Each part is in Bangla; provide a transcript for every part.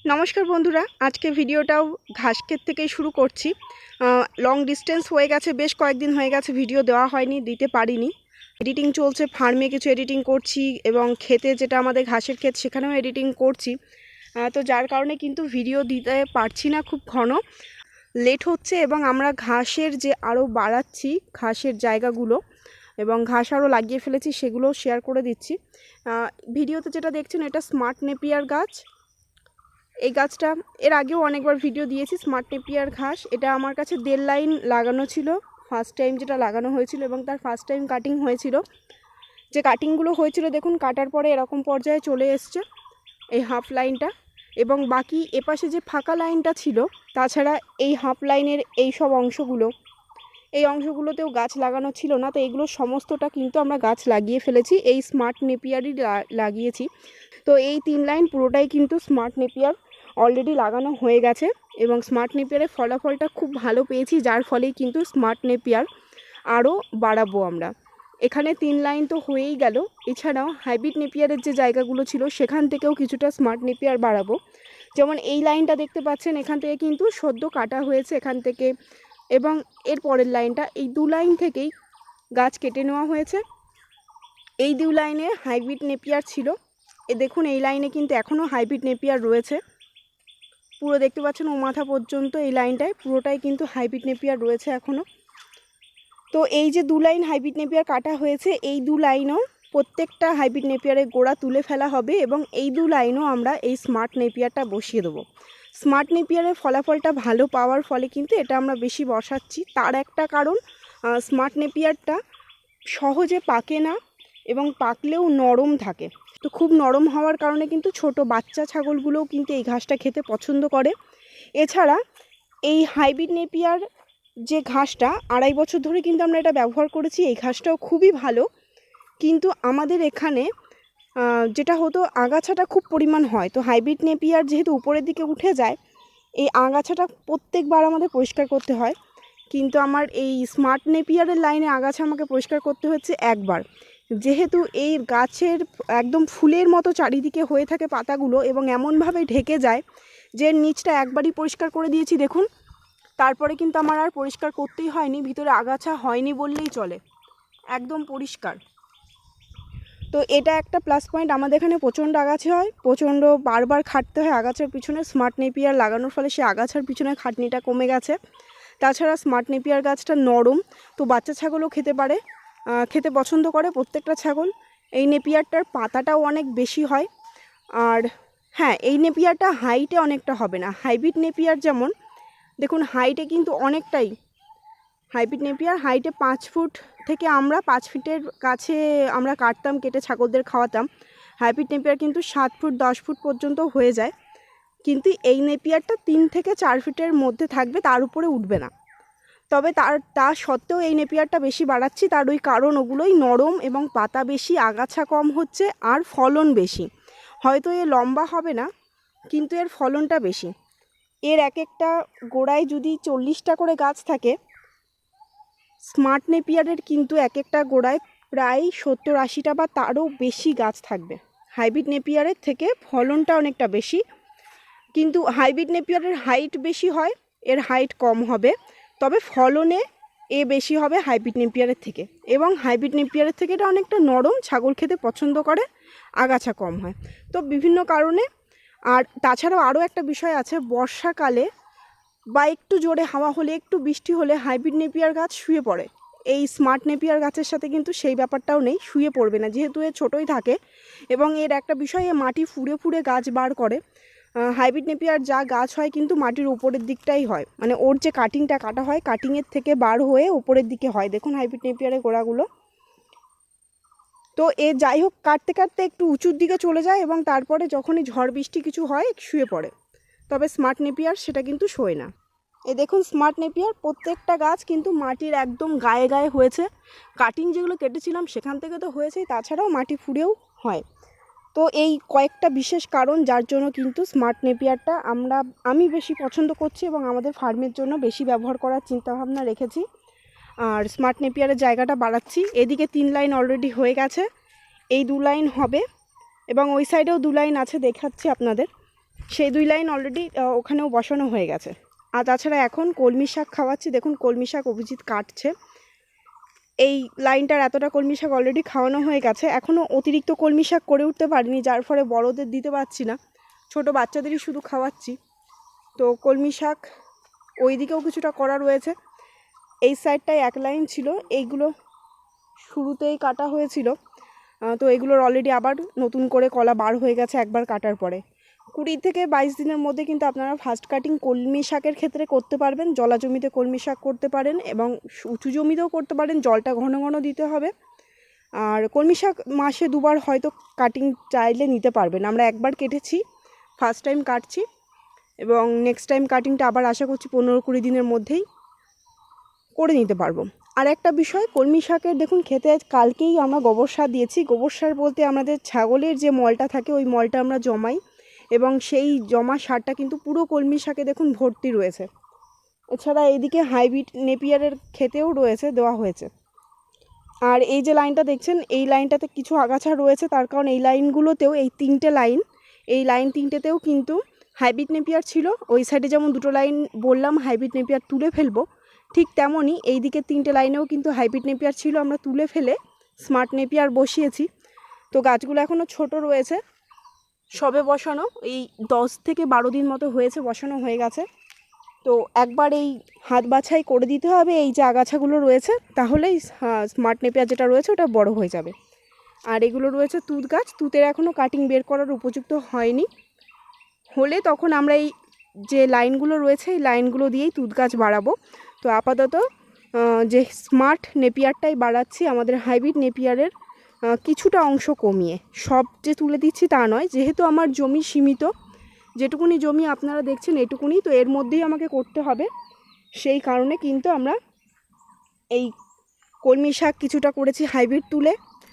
নমস্কার বন্ধুরা, আজকে ভিডিওটাও ঘাস ক্ষেত থেকেই শুরু করছি। লং ডিস্টেন্স হয়ে গেছে, বেশ কয়েকদিন হয়ে গেছে ভিডিও দেওয়া হয়নি, দিতে পারিনি। এডিটিং চলছে, ফার্মে কিছু এডিটিং করছি এবং ক্ষেতে যেটা আমাদের ঘাসের ক্ষেত সেখানেও এডিটিং করছি। তো যার কারণে কিন্তু ভিডিও দিতে পারছি না, খুব ঘন লেট হচ্ছে। এবং আমরা ঘাসের যে আরও বাড়াচ্ছি ঘাসের জায়গাগুলো এবং ঘাস আরও লাগিয়ে ফেলেছি, সেগুলো শেয়ার করে দিচ্ছি। ভিডিওতে যেটা দেখছেন এটা স্মার্ট নেপিয়ার গাছ। এই গাছটা এর আগেও অনেকবার ভিডিও দিয়েছি। স্মার্ট নেপিয়ার ঘাস, এটা আমার কাছে 1.5 লাইন লাগানো ছিল ফার্স্ট টাইম যেটা লাগানো হয়েছিল, এবং তার ফার্স্ট টাইম কাটিং হয়েছিল। যে কাটিংগুলো হয়েছিল দেখুন, কাটার পরে এরকম পর্যায়ে চলে এসছে এই হাফ লাইনটা, এবং বাকি এপাশে যে ফাঁকা লাইনটা ছিল, তাছাড়া এই হাফ লাইনের এই সব অংশগুলো, এই অংশগুলোতেও গাছ লাগানো ছিল না। তো এগুলো সমস্তটা কিন্তু আমরা গাছ লাগিয়ে ফেলেছি, এই স্মার্ট নেপিয়ারই লাগিয়েছি। তো এই 3 লাইন পুরোটাই কিন্তু স্মার্ট নেপিয়ার অলরেডি লাগানো হয়ে গেছে, এবং স্মার্ট নেপিয়ারের ফলাফলটা খুব ভালো পেয়েছি, যার ফলেই কিন্তু স্মার্ট নেপিয়ার আরও বাড়াবো আমরা। এখানে 3 লাইন তো হয়েই গেল, এছাড়াও হাইব্রিড নেপিয়ারের যে জায়গাগুলো ছিল সেখান থেকেও কিছুটা স্মার্ট নেপিয়ার বাড়াবো। যেমন এই লাইনটা দেখতে পাচ্ছেন, এখান থেকে কিন্তু সদ্য কাটা হয়েছে এখান থেকে, এবং এর পরের লাইনটা, এই 2 লাইন থেকেই গাছ কেটে নেওয়া হয়েছে। এই 2 লাইনে হাইব্রিড নেপিয়ার ছিল। দেখুন এই লাইনে কিন্তু এখনও হাইব্রিড নেপিয়ার রয়েছে, পুরো দেখতে পাচ্ছেন ও মাথা পর্যন্ত এই লাইনটায় পুরোটাই কিন্তু হাইব্রিড নেপিয়ার রয়েছে এখনও। তো এই যে 2 লাইন হাইব্রিড নেপিয়ার কাটা হয়েছে, এই 2 লাইনও প্রত্যেকটা হাইব্রিড নেপিয়ারের গোড়া তুলে ফেলা হবে, এবং এই 2 লাইনও আমরা এই স্মার্ট নেপিয়ারটা বসিয়ে দেবো। স্মার্ট নেপিয়ারের ফলাফলটা ভালো পাওয়ার ফলে কিন্তু এটা আমরা বেশি বসাচ্ছি। তার একটা কারণ, স্মার্ট নেপিয়ারটা সহজে পাকে না এবং পাকলেও নরম থাকে। তো খুব নরম হওয়ার কারণে কিন্তু ছোট বাচ্চা ছাগলগুলোও কিন্তু এই ঘাসটা খেতে পছন্দ করে। এছাড়া এই হাইব্রিড নেপিয়ার যে ঘাসটা 2.5 বছর ধরে কিন্তু আমরা এটা ব্যবহার করেছি, এই ঘাসটাও খুবই ভালো। কিন্তু আমাদের এখানে যেটা হতো, আগাছাটা খুব পরিমাণ হয়। তো হাইব্রিড নেপিয়ার যেহেতু উপরের দিকে উঠে যায়, এই আগাছাটা প্রত্যেকবার আমাদের পরিষ্কার করতে হয়। কিন্তু আমার এই স্মার্ট নেপিয়ারের লাইনে আগাছা আমাকে পরিষ্কার করতে হচ্ছে একবার, যেহেতু এই গাছের একদম ফুলের মতো চারিদিকে হয়ে থাকে পাতাগুলো, এবং এমনভাবে ঢেকে যায় যে নিচটা একবারই পরিষ্কার করে দিয়েছি দেখুন, তারপরে কিন্তু আমার আর পরিষ্কার করতেই হয়নি, ভিতরে আগাছা হয়নি বললেই চলে, একদম পরিষ্কার। তো এটা একটা প্লাস পয়েন্ট। আমাদের এখানে প্রচণ্ড আগাছা হয়, প্রচণ্ড বারবার খাটতে হয় আগাছার পিছনে। স্মার্ট নেপিয়ার লাগানোর ফলে সে আগাছার পিছনে খাটনিটা কমে গেছে। তাছাড়া স্মার্ট নেপিয়ার গাছটা নরম, তো বাচ্চা ছাগলও খেতে পারে, খেতে পছন্দ করে প্রত্যেকটা ছাগল। এই নেপিয়ারটার পাতাটাও অনেক বেশি হয়। আর হ্যাঁ, এই নেপিয়ারটা হাইটে অনেকটা হবে না। হাইব্রিড নেপিয়ার যেমন দেখুন হাইটে কিন্তু অনেকটাই, হাইব্রিড নেপিয়ার হাইটে 5 ফুট থেকে আমরা 5 ফিটের কাছে আমরা কাটতাম, কেটে ছাগলদের খাওয়াতাম। হাইব্রিড নেপিয়ার কিন্তু 7 ফুট 10 ফুট পর্যন্ত হয়ে যায়, কিন্তু এই নেপিয়ারটা 3 থেকে 4 ফিটের মধ্যে থাকবে, তার উপরে উঠবে না। তবে তা সত্ত্বেও এই নেপিয়ারটা বেশি বাড়াচ্ছি, তার ওই কারণ ওগুলোই, নরম এবং পাতা বেশি, আগাছা কম হচ্ছে, আর ফলন বেশি। হয়তো এ লম্বা হবে না, কিন্তু এর ফলনটা বেশি। এর এক একটা গোড়ায় যদি 40টা করে গাছ থাকে, স্মার্ট নেপিয়ারের কিন্তু এক একটা গোড়ায় প্রায় 70-80টা বা তারও বেশি গাছ থাকবে। হাইব্রিড নেপিয়ারের থেকে ফলনটা অনেকটা বেশি, কিন্তু হাইব্রিড নেপিয়ারের হাইট বেশি হয়, এর হাইট কম হবে, তবে ফলনে এ বেশি হবে হাইব্রিড নেপিয়ারের থেকে। এবং হাইব্রিড নেপিয়ারের থেকে এটা অনেকটা নরম, ছাগল খেতে পছন্দ করে, আগাছা কম হয়। তো বিভিন্ন কারণে। আর তাছাড়াও আরও একটা বিষয় আছে, বর্ষাকালে বা একটু জোরে হাওয়া হলে, একটু বৃষ্টি হলে হাইব্রিড নেপিয়ার গাছ শুয়ে পড়ে। এই স্মার্ট নেপিয়ার গাছের সাথে কিন্তু সেই ব্যাপারটাও নেই, শুয়ে পড়বে না, যেহেতু এ ছোটোই থাকে। এবং এর একটা বিষয়, এ মাটি ফুঁড়ে ফুঁড়ে গাছ বার করে। হাইব্রিড নেপিয়ার যা গাছ হয় কিন্তু মাটির উপরের দিকটাই হয়, মানে ওর যে কাটিংটা কাটা হয়, কাটিংয়ের থেকে বার হয়ে উপরের দিকে হয়। দেখুন হাইব্রিড নেপিয়ারের গোড়াগুলো। তো এ যাই হোক, কাটতে কাটতে একটু উঁচুর দিকে চলে যায়, এবং তারপরে যখনই ঝড় বৃষ্টি কিছু হয় শুয়ে পড়ে। তবে স্মার্ট নেপিয়ার সেটা কিন্তু শোয় না। দেখুন স্মার্ট নেপিয়ার প্রত্যেকটা গাছ কিন্তু মাটির একদম গায়ে গায়ে হয়েছে। কাটিং যেগুলো কেটেছিলাম সেখান থেকে তো হয়েছেই, তাছাড়াও মাটি ফুঁড়েও হয়। তো এই কয়েকটা বিশেষ কারণ যার জন্য কিন্তু স্মার্ট নেপিয়ারটা আমি বেশি পছন্দ করছি, এবং আমাদের ফার্মের জন্য বেশি ব্যবহার করার চিন্তাভাবনা রেখেছি। আর স্মার্ট নেপিয়ারের জায়গাটা বাড়াচ্ছি। এদিকে 3 লাইন অলরেডি হয়ে গেছে, এই 2 লাইন হবে, এবং ওই সাইডেও 2 লাইন আছে, দেখাচ্ছি আপনাদের। সেই 2 লাইন অলরেডি ওখানেও বসানো হয়ে গেছে। আর তাছাড়া এখন কলমি শাক খাওয়াচ্ছি, দেখুন কলমি শাক অভিজিৎ কাটছে। এই লাইনটার এতটা কলমি শাক অলরেডি খাওয়ানো হয়ে গেছে, এখনও অতিরিক্ত কলমি শাক করে উঠতে পারিনি, যার ফলে বড়দের দিতে পারছি না, ছোট বাচ্চাদেরই শুধু খাওয়াচ্ছি। তো কলমি শাক ওই দিকেও কিছুটা করা রয়েছে। এই সাইডটায় 1 লাইন ছিল, এইগুলো শুরুতেই কাটা হয়েছিল, তো এগুলোর অলরেডি আবার নতুন করে কলা বার হয়ে গেছে একবার কাটার পরে। 20 থেকে 22 দিনের মধ্যে কিন্তু আপনারা ফার্স্ট কাটিং কলমি শাকের ক্ষেত্রে করতে পারবেন। জলা জমিতে কলমি শাক করতে পারেন এবং উঁচু জমিতেও করতে পারেন, জলটা ঘন ঘন দিতে হবে। আর কলমি শাক মাসে 2বার হয়তো কাটিং চাইলে নিতে পারবেন। আমরা একবার কেটেছি, ফার্স্ট টাইম কাটছি, এবং নেক্সট টাইম কাটিংটা আবার আশা করছি 15-20 দিনের মধ্যেই করে নিতে পারবো। আর একটা বিষয়, কলমি শাকের দেখুন খেতে কালকেই আমরা গোবর সার দিয়েছি। গোবর সার বলতে আমাদের ছাগলের যে মলটা থাকে ওই মলটা আমরা জমাই, এবং সেই জমা সারটা কিন্তু পুরো কলমি শাকে দেখুন ভর্তি রয়েছে। এছাড়া এইদিকে হাইব্রিড নেপিয়ারের খেতেও রয়েছে, দেওয়া হয়েছে। আর এই যে লাইনটা দেখছেন, এই লাইনটাতে কিছু আগাছা রয়েছে, তার কারণ এই লাইনগুলোতেও, এই 3টে লাইন, এই লাইন 3টেতেও কিন্তু হাইব্রিড নেপিয়ার ছিল। ওই সাইডে যেমন 2টো লাইন বললাম হাইব্রিড নেপিয়ার তুলে ফেলবো, ঠিক তেমনই এই দিকে 3টে লাইনেও কিন্তু হাইব্রিড নেপিয়ার ছিল, আমরা তুলে ফেলে স্মার্ট নেপিয়ার বসিয়েছি। তো গাছগুলো এখনও ছোট রয়েছে, সবে বসানো, এই 10 থেকে 12 দিন মতো হয়েছে বসানো হয়ে গেছে। তো একবার এই হাত বাছাই করে দিতে হবে এই যে আগাছাগুলো রয়েছে, তাহলেই স্মার্ট নেপিয়ার যেটা রয়েছে ওটা বড় হয়ে যাবে। আর এগুলো রয়েছে তুঁত গাছ, তুঁতের এখনও কাটিং বের করার উপযুক্ত হয়নি, হলে তখন আমরা এই যে লাইনগুলো রয়েছে এই লাইনগুলো দিয়েই তুঁত গাছ বাড়াবো। তো আপাতত যে স্মার্ট নেপিয়ারটাই বাড়াচ্ছি, আমাদের হাইব্রিড নেপিয়ারের কিছুটা অংশ কমিয়ে, সব যে তুলে দিচ্ছি তা নয়, যেহেতু আমার জমি সীমিত, যেটুকুনি জমি আপনারা দেখছেন এটুকুনি, তো এর মধ্যেই আমাকে করতে হবে, সেই কারণে কিন্তু আমরা এই কলমি শাক কিছুটা করেছি হাইব্রিড তুলে,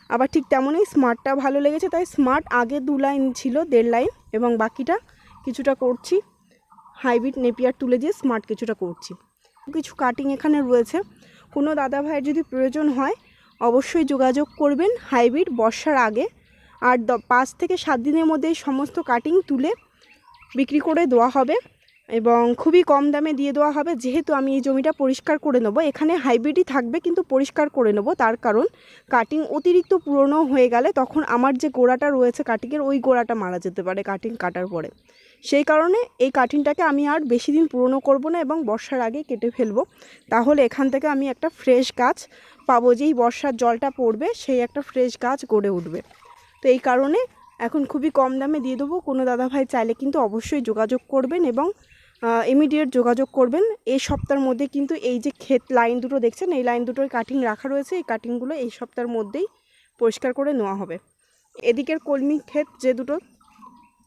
আবার ঠিক তেমনই স্মার্টটা ভালো লেগেছে তাই স্মার্ট আগে 2 লাইন ছিল, 1.5 লাইন, এবং বাকিটা কিছুটা করছি হাইব্রিড নেপিয়ার তুলে দিয়ে স্মার্ট কিছুটা করছি। কিছু কাটিং এখানে রয়েছে, কোনো দাদা ভাইয়ের যদি প্রয়োজন হয় অবশ্যই যোগাযোগ করবেন হাইব্রিড বর্ষার আগে। আর 5 থেকে 7 দিনের মধ্যে সমস্ত কাটিং তুলে বিক্রি করে দেওয়া হবে, এবং খুবই কম দামে দিয়ে দেওয়া হবে। যেহেতু আমি এই জমিটা পরিষ্কার করে নেব, এখানে হাইব্রিডই থাকবে কিন্তু পরিষ্কার করে নেব, তার কারণ কাটিং অতিরিক্ত পুরনো হয়ে গেলে তখন আমার যে গোড়াটা রয়েছে কাটিংয়ের, ওই গোড়াটা মারা যেতে পারে কাটিং কাটার পরে। সেই কারণে এই কাটিংটাকে আমি আর বেশি দিন পুরনো করব না এবং বর্ষার আগে কেটে ফেলবো, তাহলে এখান থেকে আমি একটা ফ্রেশ গাছ পাবো, যেই বর্ষার জলটা পড়বে সেই একটা ফ্রেশ গাছ গড়ে উঠবে। তো এই কারণে এখন খুবই কম দামে দিয়ে দেবো। কোনো দাদাভাই চাইলে কিন্তু অবশ্যই যোগাযোগ করবেন এবং ইমিডিয়েট যোগাযোগ করবেন। এই সপ্তাহের মধ্যে কিন্তু এই যে ক্ষেত লাইন দুটো দেখছেন, এই লাইন দুটোর কাটিং রাখা রয়েছে, এই কাটিংগুলো এই সপ্তাহের মধ্যেই পরিষ্কার করে নেওয়া হবে। এদিকের কলমি ক্ষেত যে দুটো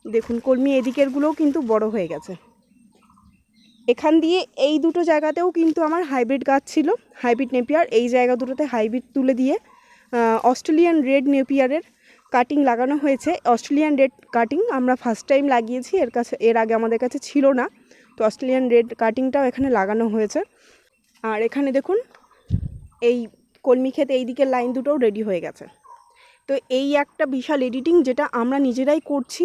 দেখুন, কলমি এদিকেরগুলোও কিন্তু বড় হয়ে গেছে। এখান দিয়ে এই দুটো জায়গাতেও কিন্তু আমার হাইব্রিড গাছ ছিল, হাইব্রিড নেপিয়ার, এই জায়গা দুটোতে হাইব্রিড তুলে দিয়ে অস্ট্রেলিয়ান রেড নেপিয়ারের কাটিং লাগানো হয়েছে। অস্ট্রেলিয়ান রেড কাটিং আমরা ফার্স্ট টাইম লাগিয়েছি, এর আগে আমাদের কাছে ছিল না, তো অস্ট্রেলিয়ান রেড কাটিংটাও এখানে লাগানো হয়েছে। আর এখানে দেখুন এই কলমি ক্ষেত এই দিকের লাইন দুটোও রেডি হয়ে গেছে। তো এই একটা বিশাল এডিটিং যেটা আমরা নিজেরাই করছি।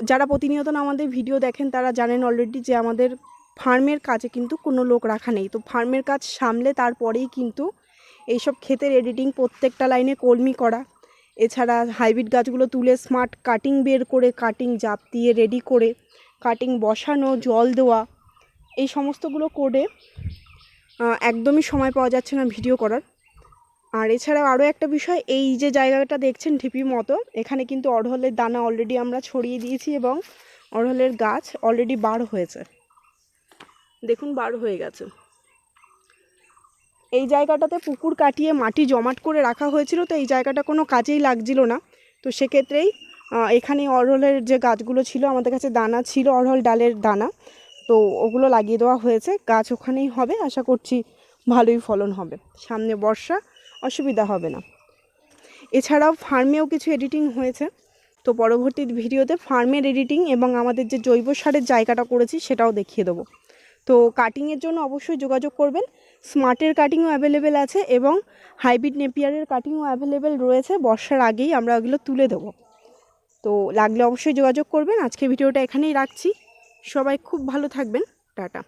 যারা প্রতিনিয়ত আমাদের ভিডিও দেখেন তারা জানেন অলরেডি যে আমাদের ফার্মের কাজে কিন্তু কোনো লোক রাখা নেই, তো ফার্মের কাজ সামলে তারপরেই কিন্তু এইসব ক্ষেতের এডিটিং, প্রত্যেকটা লাইনে কলমি করা, এছাড়া হাইব্রিড গাছগুলো তুলে স্মার্ট কাটিং বের করে কাটিং জাপ দিয়ে রেডি করে কাটিং বসানো, জল দেওয়া, এই সমস্তগুলো করে একদমই সময় পাওয়া যাচ্ছে না ভিডিও করার। আর এছাড়াও আরও একটা বিষয়, এই যে জায়গাটা দেখছেন ঢিপি মতো, এখানে কিন্তু অড়হলের দানা অলরেডি আমরা ছড়িয়ে দিয়েছি এবং অড়হলের গাছ অলরেডি বার হয়েছে, দেখুন বার হয়ে গেছে। এই জায়গাটাতে পুকুর কাটিয়ে মাটি জমাট করে রাখা হয়েছিল, তো এই জায়গাটা কোনো কাজেই লাগছিল না, তো সেক্ষেত্রেই এখানে অড়হলের যে গাছগুলো ছিল, আমাদের কাছে দানা ছিল অড়হল ডালের দানা, তো ওগুলো লাগিয়ে দেওয়া হয়েছে, গাছ ওখানেই হবে, আশা করছি ভালোই ফলন হবে, সামনে বর্ষা, অসুবিধা হবে না। এছাড়াও ফার্মেও কিছু এডিটিং হয়েছে, তো পরবর্তী ভিডিওতে ফার্মের এডিটিং এবং আমাদের যে জৈব সারের জায়গাটা করেছি সেটাও দেখিয়ে দেবো। তো কাটিংয়ের জন্য অবশ্যই যোগাযোগ করবেন। স্মার্টের কাটিংও অ্যাভেলেবেল আছে এবং হাইব্রিড নেপিয়ারের কাটিংও অ্যাভেলেবেল রয়েছে, বর্ষার আগেই আমরা ওগুলো তুলে দেবো। তো লাগলে অবশ্যই যোগাযোগ করবেন। আজকে ভিডিওটা এখানেই রাখছি। সবাই খুব ভালো থাকবেন। টাটা।